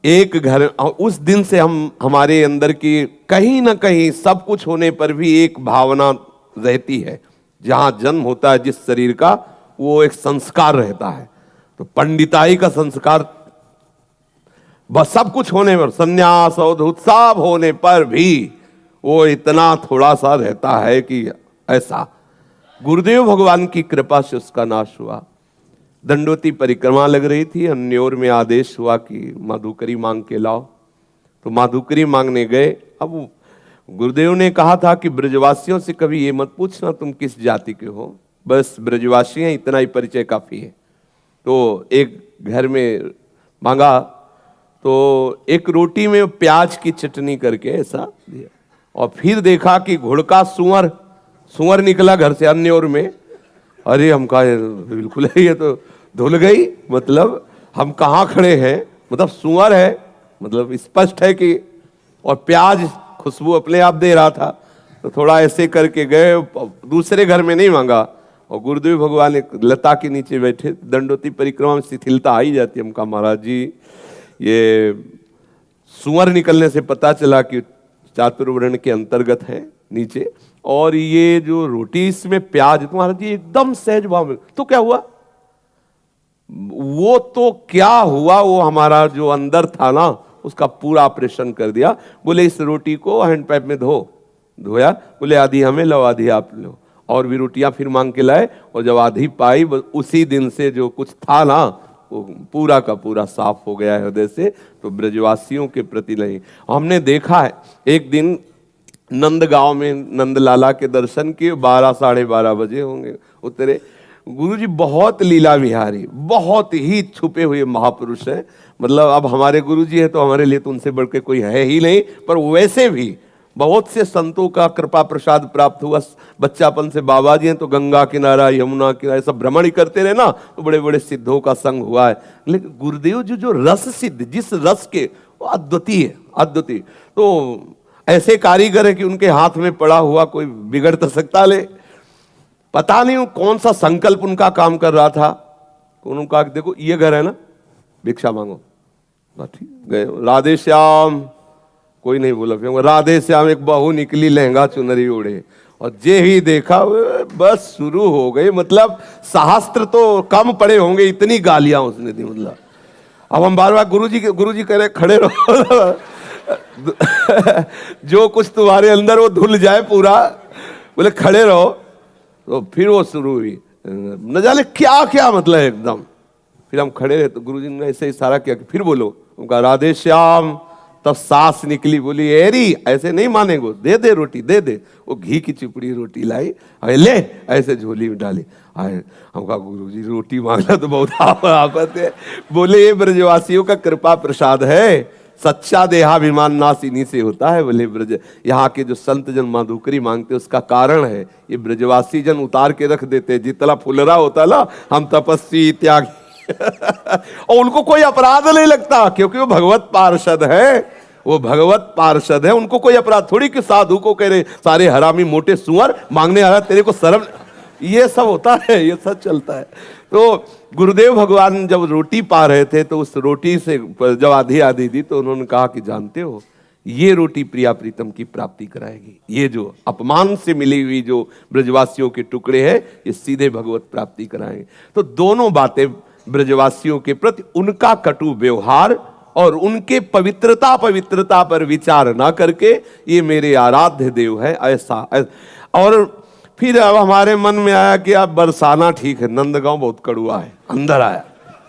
एक घर, उस दिन से हमारे अंदर की कहीं ना कहीं सब कुछ होने पर भी एक भावना रहती है। जहां जन्म होता है जिस शरीर का, वो एक संस्कार रहता है। तो पंडिताई का संस्कार बस सब कुछ होने पर, संन्यास और उत्साह होने पर भी वो इतना थोड़ा सा रहता है कि ऐसा। गुरुदेव भगवान की कृपा से उसका नाश हुआ। दंडोती परिक्रमा लग रही थी, अन्योर में आदेश हुआ कि माधुकरी मांग के लाओ। तो माधुकरी मांगने गए। अब गुरुदेव ने कहा था कि ब्रजवासियों से कभी ये मत पूछना तुम किस जाति के हो, बस ब्रजवासी हैं, इतना ही परिचय काफी है। तो एक घर में मांगा तो एक रोटी में प्याज की चटनी करके ऐसा दिया, और फिर देखा कि घुड़का सुअर निकला घर से अन्योर में। अरे हम कहा बिल्कुल है, ये तो धुल गई, मतलब हम कहाँ खड़े हैं, मतलब सुअर है, मतलब स्पष्ट है कि, और प्याज खुशबू अपने आप दे रहा था। तो थोड़ा ऐसे करके गए, दूसरे घर में नहीं मांगा। और गुरुदेव भगवान एक लता के नीचे बैठे, दंडोती परिक्रमा में शिथिलता आ ही जाती है। हम कहा महाराज जी, ये सुअर निकलने से पता चला कि चातुर्वर्ण के अंतर्गत है नीचे, और ये जो रोटी इसमें प्याज, तुम्हारा जी एकदम सहज भाव में। तो क्या हुआ? वो तो क्या हुआ, वो हमारा जो अंदर था ना, उसका पूरा ऑपरेशन कर दिया। बोले इस रोटी को हैंड पाइप में धोया, बोले आधी हमें लो आधी आप लो, और भी रोटियां फिर मांग के लाए। और जब आधी पाई, उसी दिन से जो कुछ था ना, वो पूरा का पूरा साफ हो गया है हृदय से। तो ब्रजवासियों के प्रति नहीं। हमने देखा है, एक दिन नंदगांव में नंदलाला के दर्शन किए, 12 साढ़े 12 बजे होंगे, उतरे। गुरुजी बहुत लीला विहारी, बहुत ही छुपे हुए महापुरुष हैं। मतलब अब हमारे गुरुजी है तो हमारे लिए तो उनसे बढ़ के कोई है ही नहीं, पर वैसे भी बहुत से संतों का कृपा प्रसाद प्राप्त हुआ। बच्चापन से बाबा जी हैं तो गंगा किनारा, यमुना किनारा सब भ्रमण ही करते रहे ना, तो बड़े बड़े सिद्धों का संग हुआ है। लेकिन गुरुदेव जी जो रस सिद्ध, जिस रस के, वो अद्वितीय है, अद्वितीय। तो ऐसे कारीगर है कि उनके हाथ में पड़ा हुआ कोई बिगड़ तो सकता ले। पता नहीं कौन सा संकल्प उनका काम कर रहा था। उन्होंने कहा देखो ये घर है ना, भिक्षा मांगो। ठीक गए, राधे श्याम, कोई नहीं बोला। फिर राधे श्याम, एक बहू निकली लहंगा चुनरी ओढ़े, और जे ही देखा बस शुरू हो गई। मतलब शास्त्र तो कम पड़े होंगे, इतनी गालियां उसने दी। मतलब अब हम बार बार गुरुजी कह रहे खड़े रहो जो कुछ तुम्हारे अंदर वो धुल जाए पूरा, बोले खड़े रहो। तो फिर वो शुरू हुई, न जाने क्या क्या, मतलब एकदम। फिर हम खड़े रहे तो गुरुजी ने ऐसे इशारा किया कि फिर बोलो। उनका राधे श्याम, तब सांस निकली, बोली एरी ऐसे नहीं मानेगो, दे दे रोटी दे दे। वो घी की चिपड़ी रोटी लाई, ले ऐसे झोली में डाली। हम कहा गुरुजी रोटी मांगना तो बहुत आफत है। बोले ये ब्रजवासियों का कृपा प्रसाद है, सच्चा देहाभिमान नाश इन्हीं से होता है। बोले ब्रज, यहाँ के जो संत जन माधुकरी मांगते उसका कारण है ये ब्रजवासी जन उतार के रख देते। जितना फुलरा होता ना, हम तपस्वी त्यागी और उनको कोई अपराध नहीं लगता, क्योंकि वो भगवत पार्षद है, वो भगवत पार्षद है। उनको कोई अपराध थोड़ी कि साधु को कह रहे सारे हरामी मोटे सुअर मांगने आ रहा, तेरे को शर्म, ये सब होता है, ये सब चलता है। तो गुरुदेव भगवान जब रोटी पा रहे थे तो उस रोटी से जब आधी आधी दी तो उन्होंने कहा कि जानते हो ये रोटी प्रिया प्रीतम की प्राप्ति कराएगी, ये जो अपमान से मिली हुई जो ब्रजवासियों के टुकड़े हैं ये सीधे भगवत प्राप्ति कराएंगे। तो दोनों बातें ब्रजवासियों के प्रति उनका कटु व्यवहार और उनके पवित्रता पर विचार ना करके ये मेरे आराध्य देव है ऐसा। और फिर अब हमारे मन में आया कि अब बरसाना ठीक है, नंदगांव बहुत कड़ुआ है। अंदर आया,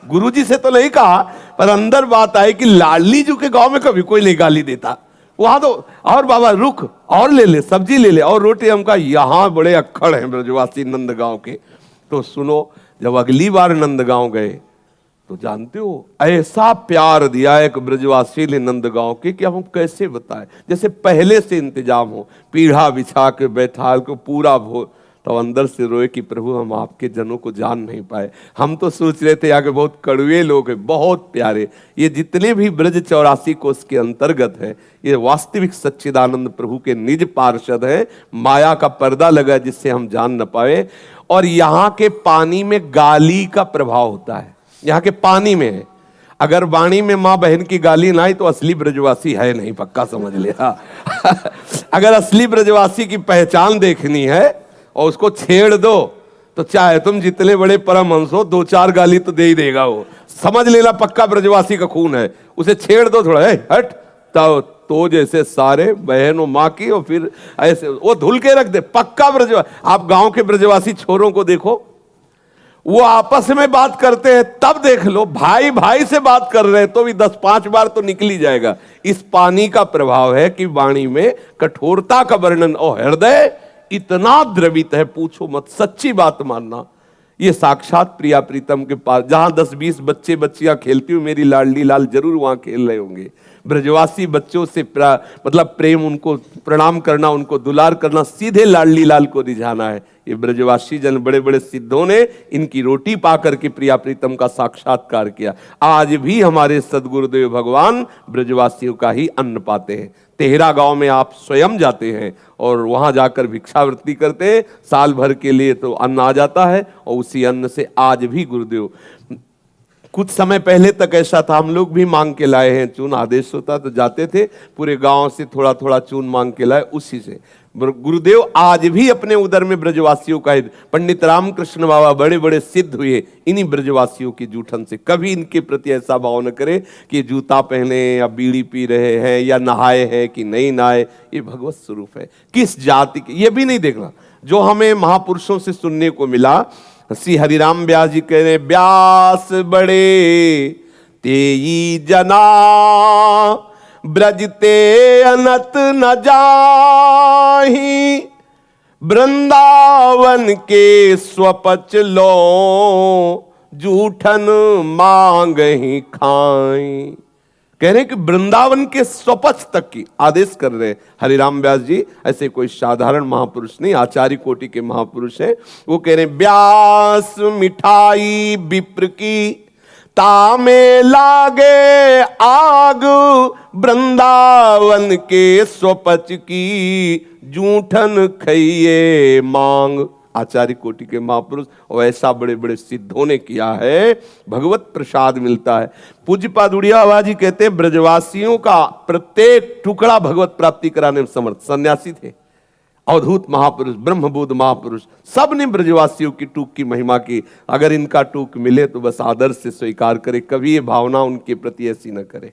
गुरुजी से तो नहीं कहा, पर अंदर बात आई कि लाडली जी के गांव में कभी कोई नहीं गाली देता। वहां तो और बाबा रुक और ले ले, सब्जी ले ले और रोटी। हम कहा यहाँ बड़े अक्खड़ हैं ब्रजवासी नंदगांव के। तो सुनो, जब अगली बार नंदगांव गए तो जानते हो ऐसा प्यार दिया एक ब्रजवासी ने नंदगांव के कि हम कैसे बताएं। जैसे पहले से इंतजाम हो, पीढ़ा बिछा के बैठा को पूरा भो। तो अंदर से रोए कि प्रभु हम आपके जनों को जान नहीं पाए। हम तो सोच रहे थे आगे बहुत कड़वे लोग हैं, बहुत प्यारे। ये जितने भी ब्रज 84 कोष के अंतर्गत है ये वास्तविक सच्चिदानंद प्रभु के निज पार्षद है। माया का पर्दा लगा जिससे हम जान न पाए। और यहाँ के पानी में गाली का प्रभाव होता है, यहाँ के पानी में है। अगर वाणी में माँ बहन की गाली ना आई तो असली ब्रजवासी है नहीं, पक्का समझ लिया। अगर असली ब्रजवासी की पहचान देखनी है और उसको छेड़ दो तो चाहे तुम जितने बड़े परमहंस हो, 2-4 गाली तो दे ही देगा वो, समझ लेना पक्का ब्रजवासी का खून है। उसे छेड़ दो थोड़ा, हट तो जैसे सारे बहन और माँ की, और फिर ऐसे वो धुल के रख दे, पक्का ब्रजवासी। आप गांव के ब्रजवासी छोरों को देखो, वो आपस में बात करते हैं तब देख लो, भाई भाई से बात कर रहे हैं तो भी 10-5 बार तो निकल ही जाएगा। इस पानी का प्रभाव है कि वाणी में कठोरता का वर्णन, और हृदय इतना द्रवित है पूछो मत, सच्ची बात मानना। ये साक्षात प्रिया प्रीतम के पास, जहां 10-20 बच्चे बच्चियां खेलती हुई मेरी लाडली लाल जरूर वहां खेल रहे होंगे। ब्रजवासी बच्चों से मतलब प्रेम, उनको प्रणाम करना, उनको दुलार करना, सीधे लाडली लाल को रिझाना है। ये ब्रजवासी जन बड़े बड़े सिद्धों ने इनकी रोटी पा करके प्रिया प्रीतम का साक्षात्कार किया। आज भी हमारे सदगुरुदेव भगवान ब्रजवासियों का ही अन्न पाते हैं। तेहरा गांव में आप स्वयं जाते हैं और वहां जाकर भिक्षावृत्ति करते हैं, साल भर के लिए तो अन्न आ जाता है, और उसी अन्न से आज भी गुरुदेव, कुछ समय पहले तक ऐसा था, हम लोग भी मांग के लाए हैं चून, आदेश होता तो जाते थे, पूरे गांव से थोड़ा थोड़ा चून मांग के लाए, उसी से गुरुदेव आज भी अपने उदर में ब्रजवासियों का। पंडित रामकृष्ण बाबा बड़े बड़े सिद्ध हुए इन्हीं ब्रजवासियों की जूठन से। कभी इनके प्रति ऐसा भाव न करे कि जूता पहने या बीड़ी पी रहे हैं या नहाए हैं कि नहीं नहाए, ये भगवत स्वरूप है। किस जाति के ये भी नहीं देखना। जो हमें महापुरुषों से सुनने को मिला, श्री हरिराम व्यास जी कह रहे, व्यास बड़े तेई जना ब्रजते अनत न जाही, वृंदावन के स्वपच लो जूठन मांग ही खाई। कह रहे कि वृंदावन के स्वपच तक की आदेश कर रहे हैं हरिराम व्यास जी। ऐसे कोई साधारण महापुरुष नहीं, आचार्य कोटि के महापुरुष हैं। वो कह रहे व्यास मिठाई विप्र की तामे लागे आग, वृंदावन के स्वपच की जूठन खइए मांग। आचार्य कोटि के महापुरुष और ऐसा बड़े बड़े सिद्धों ने किया है, भगवत प्रसाद मिलता है। पूज्यपाद उड़िया बाबा जी कहते हैं ब्रजवासियों का प्रत्येक टुकड़ा भगवत प्राप्ति कराने में समर्थ। सन्यासी थे, अवधूत महापुरुष, ब्रह्मबोध महापुरुष, सब ने ब्रजवासियों की टूक की महिमा की। अगर इनका टूक मिले तो बस आदर से स्वीकार करे, कभी ये भावना उनके प्रति ऐसी न करे।